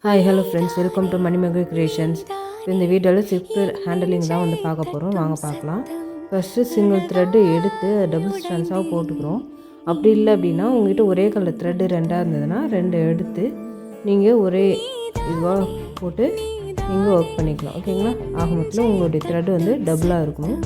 Hi hello friends, welcome to Manimagal creations. இந்த வீடியோவில் silk handling தான் வந்து பார்க்க போகிறோம். வாங்க பார்க்கலாம். ஃபஸ்ட்டு சிங்கிள் த்ரெட்டு எடுத்து டபுள் ஸ்டான்ஸாக போட்டுக்கிறோம். அப்படி இல்லை அப்படின்னா உங்கள்கிட்ட ஒரே கலர் த்ரெட்டு ரெண்டாக இருந்ததுன்னா ரெண்டு எடுத்து நீங்கள் ஒரே இதுவாக போட்டு நீங்கள் ஒர்க் பண்ணிக்கலாம். ஓகேங்களா? ஆக மொத்தத்தில் உங்களுடைய த்ரெட்டு வந்து டபுளாக இருக்கணும்.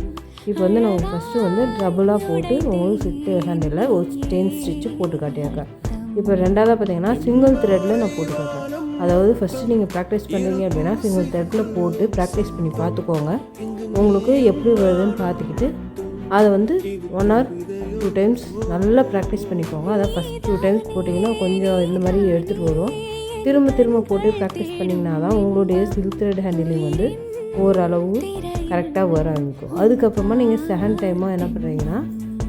இப்போ வந்து நம்ம ஃபஸ்ட்டு வந்து டபுளாக போட்டு உங்களுக்கு சில்க் ஹேண்டலில் ஒரு செயின் ஸ்டிச்சு போட்டு காட்டியிருக்கேன். இப்போ ரெண்டாவதாக பார்த்தீங்கன்னா சிங்கிள் த்ரெட்டில் நான் போட்டு காட்டுறேன். அதாவது ஃபஸ்ட்டு நீங்கள் ப்ராக்டிஸ் பண்ணுறீங்க அப்படின்னா சிங்கிள் த்ரெட்டில் போட்டு ப்ராக்டிஸ் பண்ணி பார்த்துக்கோங்க. உங்களுக்கு எப்படி வருதுன்னு பார்த்துக்கிட்டு அதை வந்து 1 or 2 times நல்லா ப்ராக்டிஸ் பண்ணிக்கோங்க. அதாவது ஃபஸ்ட் 2 times போட்டிங்கன்னா கொஞ்சம் இந்த மாதிரி எடுத்துகிட்டு வரும். திரும்ப போட்டு ப்ராக்டிஸ் பண்ணிங்கன்னா தான் உங்களுடைய சில்க் த்ரெட் ஹேண்டிலிங் வந்து ஓரளவு கரெக்டாக வர ஆரம்பிக்கும். அதுக்கப்புறமா நீங்கள் செகண்ட் டைமாக என்ன பண்ணுறீங்கன்னா,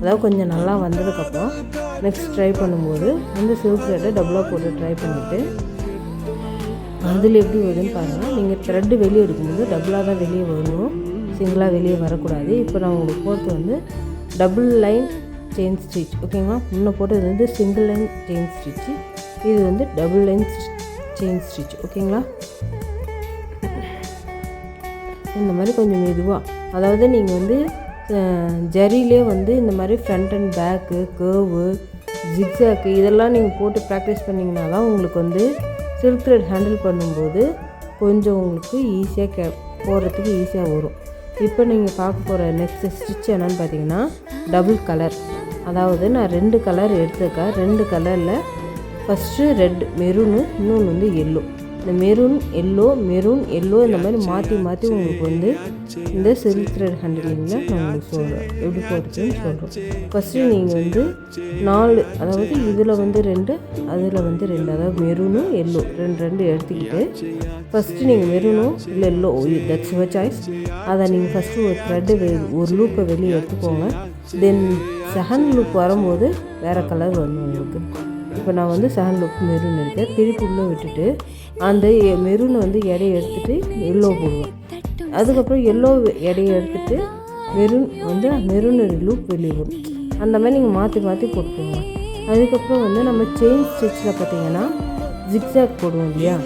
அதாவது கொஞ்சம் நல்லா வந்ததுக்கப்புறம் நெக்ஸ்ட் ட்ரை பண்ணும்போது அந்த சில்க் த்ரெட்டை டபுளாக போட்டு ட்ரை பண்ணிவிட்டு அதில் எப்படி வருதுன்னு பாருங்கள். நீங்கள் த்ரெட்டு வெளியே எடுக்கும்போது டபுளாக தான் வெளியே வரணும், சிங்கிளாக வெளியே வரக்கூடாது. இப்போ நான் உங்களுக்கு போட்டு வந்து டபுள் லைன் செயின் ஸ்டிச். ஓகேங்களா? முன்ன போட்டது வந்து சிங்கிள் லைன் செயின் ஸ்டிச்சு, இது வந்து டபுள் லைன் செயின் ஸ்டிச். ஓகேங்களா? இந்த மாதிரி கொஞ்சம் மெதுவாக, அதாவது நீங்கள் வந்து ஜரியிலே வந்து இந்த மாதிரி ஃப்ரண்ட் அண்ட் பேக்கு, கர்வு, ஜிக்ஸாக்கு இதெல்லாம் நீங்கள் போட்டு ப்ராக்டிஸ் பண்ணிங்கன்னா தான் உங்களுக்கு வந்து சில்க் த்ரெட் ஹேண்டில் பண்ணும்போது கொஞ்சம் உங்களுக்கு ஈஸியாக போடுறதுக்கு ஈஸியாக வரும். இப்போ நீங்கள் பார்க்க போகிற நெக்ஸ்ட் ஸ்டிச் என்னென்னு பார்த்தீங்கன்னா டபுள் கலர். அதாவது நான் 2 கலர் எடுத்துக்கேன். 2 கலரில் ஃபஸ்ட்டு ரெட் மெரூனு, இன்னொன்று வந்து எல்லோ. இந்த மெரூன் எல்லோ இந்த மாதிரி மாற்றி உங்களுக்கு வந்து இந்த சில்க் த்ரெட் ஹேண்டிலிங்கில் நான் உங்களுக்கு சொல்கிறேன் எப்படி போடுறதுன்னு சொல்கிறோம். ஃபஸ்ட்டு நீங்கள் வந்து 4, அதாவது இதில் வந்து 2, அதில் வந்து 2, அதாவது மெரூனு எல்லோ ரெண்டு எடுத்துக்கிட்டு ஃபஸ்ட்டு நீங்கள் மெரூனும் இல்லை எல்லோ, தட்ஸ் யுவர் சாய்ஸ். அதை நீங்கள் ஃபஸ்ட்டு ஒரு த்ரெட்டு ஒரு லூப்பை வெளியே எடுத்துக்கோங்க. தென் செகண்ட் லூப் வரும்போது வேறு கலர் வரும் உங்களுக்கு. இப்போ நான் வந்து செகண்ட் லூப் மெரூன் எடுத்தேன். திருப்பி உள்ளே விட்டுட்டு அந்த மெரூனை வந்து எடையை எடுத்துகிட்டு எல்லோ போடுவேன். அதுக்கப்புறம் எல்லோ எடையை எடுத்துகிட்டு மெரூன் லூப் வெளியே வரும். அந்த மாதிரி நீங்கள் மாற்றி போட்டுக்கோங்க. அதுக்கப்புறம் வந்து நம்ம செயின் ஸ்டிச்சில் பார்த்தீங்கன்னா ஜிக்ஸாக் போடுவோம் இல்லையா,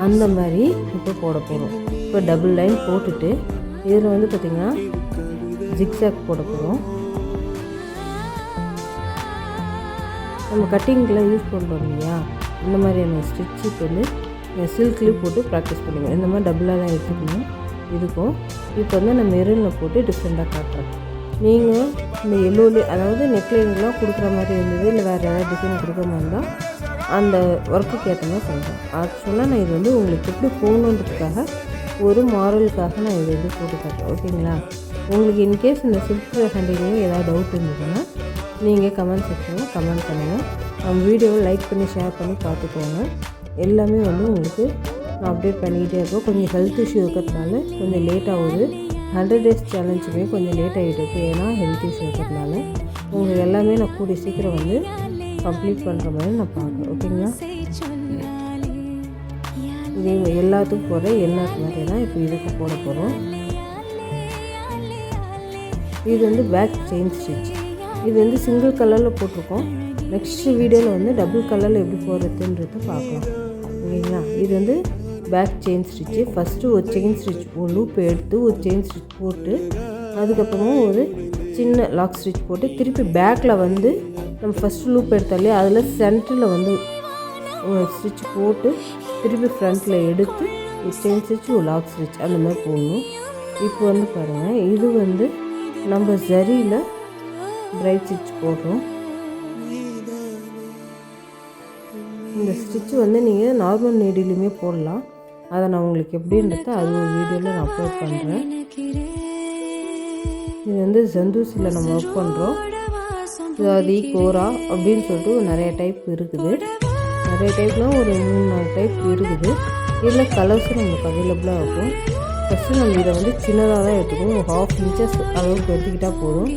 அந்த மாதிரி இப்போ போட போகிறோம். இப்போ டபுள் லைன் போட்டுட்டு இதில் வந்து பார்த்திங்கன்னா ஜிக்ஸாக் போட போகிறோம். நம்ம கட்டிங்கெலாம் யூஸ் பண்ணுறோம் இல்லையா, இந்த மாதிரியான ஸ்டிச்சுக்கு வந்து சில்க்லேயும் போட்டு ப்ராக்டிஸ் பண்ணுங்கள். இந்த மாதிரி டபுளாக தான் எடுத்துக்கணும் இதுக்கும். இப்போ வந்து நான் மெரூனில் போட்டு டிஃப்ரெண்ட்டாக காட்டுறேன். நீங்கள் இந்த எல்லோலே, அதாவது நெக்லைன்லாம் கொடுக்குற மாதிரி இருந்தது, இல்லை வேறு ஏதாவது டிசைன் கொடுக்குற மாதிரி இருந்தால் அந்த ஒர்க்குக்கு ஏற்ற மாதிரி சொல்கிறேன். ஆக்சுவலாக நான் இது வந்து உங்களுக்கு எப்படி போகணுன்றதுக்காக ஒரு மாரலுக்காக நான் இது வந்து போட்டு காட்டுறேன். ஓகேங்களா? உங்களுக்கு இன்கேஸ் இந்த சில்க் ஹேண்டிலில் ஏதாவது டவுட் இருந்ததுன்னா நீங்கள் கமெண்ட் செக்ஷனில் கமெண்ட் பண்ணுங்கள். நம்ம வீடியோவை லைக் பண்ணி ஷேர் பண்ணி பார்த்துக்கோங்க. எல்லாமே வந்து உங்களுக்கு நான் அப்டேட் பண்ணிக்கிட்டே இருக்கோம். கொஞ்சம் ஹெல்த் இஷ்யூ இருக்கிறதுனால கொஞ்சம் லேட் ஆகுது. 100 days சேலஞ்சுமே கொஞ்சம் லேட் ஆகிட்டு இருக்குது. ஏன்னா ஹெல்த் இஷ்யூ இருக்கிறதுனால உங்களுக்கு எல்லாமே நான் கூடிய சீக்கிரம் வந்து கம்ப்ளீட் பண்ணுற மாதிரி நான் பார்க்குறேன். ஓகேங்களா? இதே எல்லாத்துக்கும் போகிற எல்லாத்துக்கு மாதிரி தான் இப்போ இதுக்கு போட போகிறோம். இது வந்து பேக் செயின் ஸ்டிச். இது வந்து சிங்கிள் கலரில் போட்டிருக்கோம். நெக்ஸ்ட் வீடியோவில் வந்து டபுள் கலரில் எப்படி போடுறதுன்றதை பார்க்கலாம். ஓகேங்களா? இது வந்து பேக் செயின் ஸ்டிச்சு. ஃபஸ்ட்டு ஒரு செயின் ஸ்டிச், ஒரு லூப் எடுத்து ஒரு செயின் ஸ்டிச் போட்டு அதுக்கப்புறமா ஒரு சின்ன லாக் ஸ்டிச் போட்டு திருப்பி பேக்கில் வந்து நம்ம ஃபஸ்ட்டு லூப் எடுத்தாலே அதில் சென்டரில் வந்து ஒரு ஸ்டிச் போட்டு திருப்பி ஃப்ரண்ட்டில் எடுத்து ஒரு செயின் ஸ்டிச், ஒரு லாக் ஸ்டிச் அந்த மாதிரி போடணும். இப்போ வந்து பாருங்கள், இது வந்து நம்ம ஜரியில் பிரைட் ஸ்டிச் போடுறோம். இந்த ஸ்டிச்சு வந்து நீங்கள் நார்மல் நீடிலையுமே போடலாம். அதை நான் உங்களுக்கு எப்படின்றத அது ஒரு வீடியோவில் நான் அப்லோட் பண்ணுறேன். இது வந்து ஜந்தூசியில் நம்ம ஒர்க் பண்ணுறோம். ஜாதி, கோரா அப்படின்னு சொல்லிட்டு நிறைய டைப் இருக்குது. நிறைய டைப்னால் ஒரு 3-4 டைப் இருக்குது. இதில் கலர்ஸும் நமக்கு அவைலபிளாக இருக்கும். ஃபஸ்ட்டு நம்ம இதை வந்து சின்னதாக தான் எடுத்துக்கணும். ஒரு 1/2 inches அளவுக்கு எடுத்துக்கிட்டால் போதும்.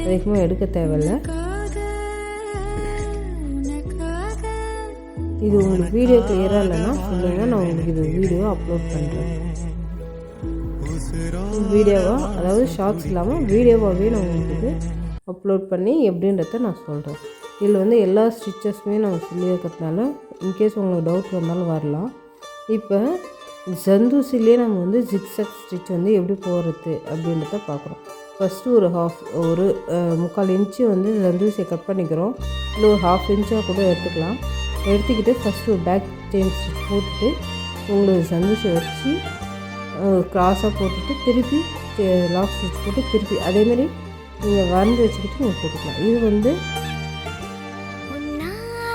அதிகமாக எடுக்க தேவையில்லை. இது உங்களுக்கு வீடியோ கிளியராக இல்லைன்னா சொல்லுங்கள், நான் உங்களுக்கு இது வீடியோ அப்லோட் பண்ணுறேன். வீடியோவாக, அதாவது ஷார்ட்ஸ் இல்லாமல் வீடியோவாகவே நான் உங்களுக்கு இது அப்லோட் பண்ணி எப்படின்றத நான் சொல்கிறேன். இதில் வந்து எல்லா ஸ்டிச்சஸுமே நம்ம சொல்லி இருக்கிறதுனால இன்கேஸ் உங்களுக்கு டவுட் வந்தாலும் வரலாம். இப்போ ஜந்தூசிலே நம்ம வந்து ஜிக்ஸாக் ஸ்டிச் வந்து எப்படி போடுறது அப்படின்றத பார்க்குறோம். ஃபஸ்ட்டு ஒரு 3/4 இன்ச்சு வந்து ஜந்தூசியை கட் பண்ணிக்கிறோம். இல்லை ஒரு 1/2 இன்ச்சாக கூட எடுத்துக்கலாம். எடுத்துக்கிட்டு ஃபஸ்ட்டு ஒரு பேக் செயின் ஸ்டிச் போட்டுட்டு உங்களுக்கு ஜந்தூசியை வச்சு க்ராஸாக போட்டுட்டு திருப்பி லாக் ஸ்டிச் போட்டு திருப்பி அதேமாதிரி நீங்கள் வரைஞ்சி வச்சுக்கிட்டு நீங்கள் போட்டுக்கலாம். இது வந்து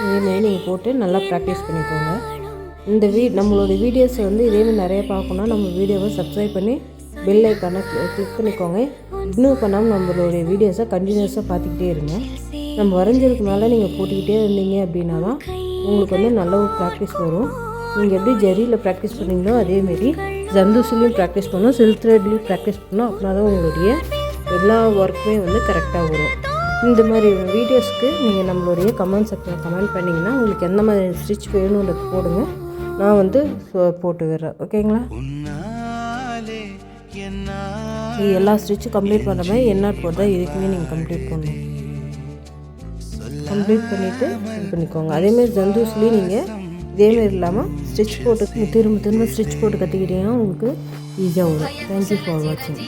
இதேமாதிரி நீங்கள் போட்டு நல்லா ப்ராக்டிஸ் பண்ணிக்கோங்க. இந்த நம்மளோட வீடியோஸை வந்து இதேமாதிரி நிறைய பார்க்கணுன்னா நம்ம வீடியோவை சப்ஸ்கிரைப் பண்ணி பெல் ஐக்கானை கிளிக் பண்ணிக்கோங்க. இக்னோர் பண்ணாமல் நம்மளுடைய வீடியோஸை கண்டினியூஸாக பார்த்துக்கிட்டே இருங்க. நம்ம வரைஞ்சதுக்கு மேலே நீங்கள் போட்டுக்கிட்டே இருந்தீங்க அப்படின்னா தான் உங்களுக்கு வந்து நல்ல ஒரு ப்ராக்டிஸ் வரும். நீங்கள் எப்படி ஜரியில் ப்ராக்டிஸ் பண்ணீங்களோ அதேமாரி ஜந்தூசிலையும் ப்ராக்டிஸ் பண்ணணும், சில்க் த்ரெட்லேயும் ப்ராக்டிஸ் பண்ணணும். அப்படின்னா தான் உங்களுடைய எல்லா ஒர்க்குமே வந்து கரெக்டாக வரும். இந்த மாதிரி வீடியோஸ்க்கு நீங்கள் நம்மளுடைய கமெண்ட் செக்ஷனில் கமெண்ட் பண்ணிங்கன்னா உங்களுக்கு எந்த மாதிரி ஸ்டிச் வேணுன்றது போடுங்க, நான் வந்து போட்டு விடுறேன். ஓகேங்களா? இது எல்லா ஸ்டிச்சும் கம்ப்ளீட் பண்ணுற மாதிரி என்ன போடுறதா இதுக்குமே நீங்கள் கம்ப்ளீட் பண்ணணும். கம்ப்ளீட் பண்ணிவிட்டு இது பண்ணிக்கோங்க. அதேமாதிரி ஜந்தூஸ்லேயும் நீங்கள் இதேமாரி இல்லாமல் ஸ்டிச் போட்டு திரும்ப ஸ்டிச் போட்டு கற்றுக்கிட்டிங்கன்னா உங்களுக்கு ஈஸியாக வரும். தேங்க்யூ ஃபார் வாட்சிங்.